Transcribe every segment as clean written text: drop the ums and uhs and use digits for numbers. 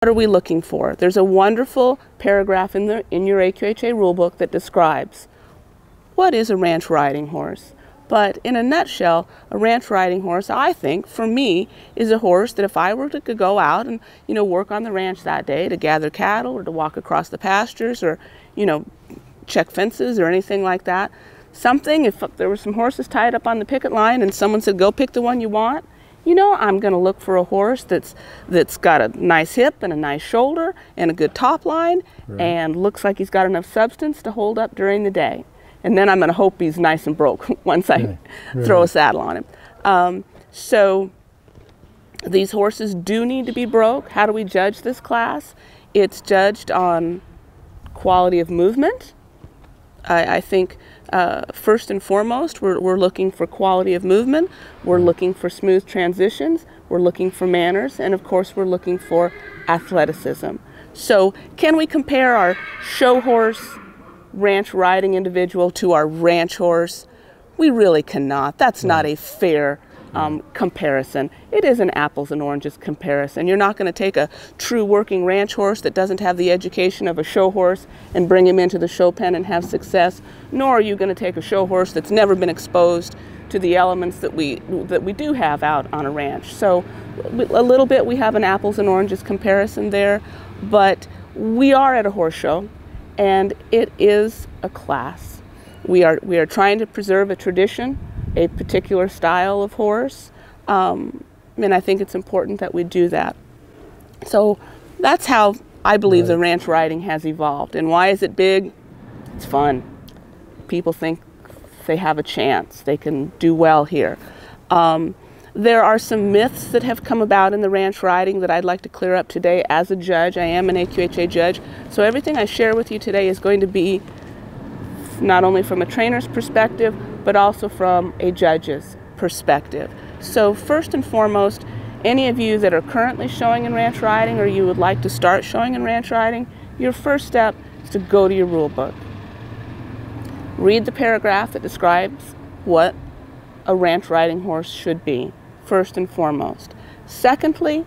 What are we looking for? There's a wonderful paragraph in your AQHA rulebook that describes what is a ranch riding horse. But in a nutshell, a ranch riding horse, I think, for me, is a horse that if I were to go out and, work on the ranch that day to gather cattle or to walk across the pastures or, check fences or anything like that, if there were some horses tied up on the picket line and someone said, go pick the one you want, I'm going to look for a horse that's got a nice hip and a nice shoulder and a good top line, right, and looks like he's got enough substance to hold up during the day. And then I'm going to hope he's nice and broke once I throw a saddle on him. So these horses do need to be broke. How do we judge this class? It's judged on quality of movement. I think first and foremost, we're looking for quality of movement. We're looking for smooth transitions. We're looking for manners. And of course, we're looking for athleticism. So can we compare our show horse ranch riding individual to our ranch horse? We really cannot. That's not a fair comparison. It is an apples and oranges comparison. You're not going to take a true working ranch horse that doesn't have the education of a show horse and bring him into the show pen and have success, nor are you going to take a show horse that's never been exposed to the elements that we do have out on a ranch. So a little bit we have an apples and oranges comparison there, but we are at a horse show and it is a class. We are trying to preserve a tradition, a particular style of horse, and I think it's important that we do that. So that's how I believe the ranch riding has evolved. And why is it big? It's fun. People think they have a chance. They can do well here. There are some myths that have come about in the ranch riding that I'd like to clear up today as a judge. I am an AQHA judge, so everything I share with you today is going to be not only from a trainer's perspective, but also from a judge's perspective. So first and foremost, any of you that are currently showing in ranch riding or you would like to start showing in ranch riding, your first step is to go to your rule book. Read the paragraph that describes what a ranch riding horse should be, first and foremost. Secondly,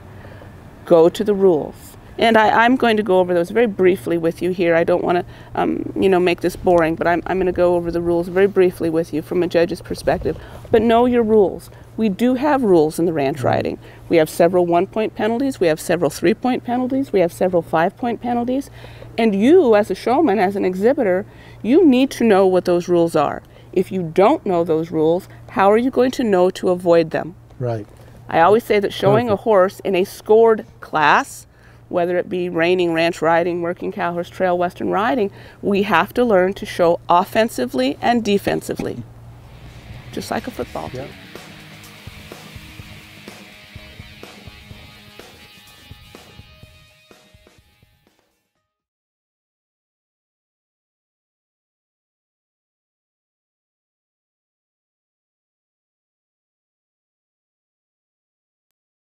go to the rules. And I'm going to go over those very briefly with you here. I don't want to, make this boring, but I'm going to go over the rules very briefly with you from a judge's perspective. But know your rules. We do have rules in the ranch riding. We have several 1-point penalties. We have several 3-point penalties. We have several 5-point penalties. And you, as a showman, as an exhibitor, you need to know what those rules are. If you don't know those rules, how are you going to know to avoid them? Right. I always say that showing a horse in a scored class, whether it be reining, ranch riding, working cow horse, trail, western riding, we have to learn to show offensively and defensively, just like a football team.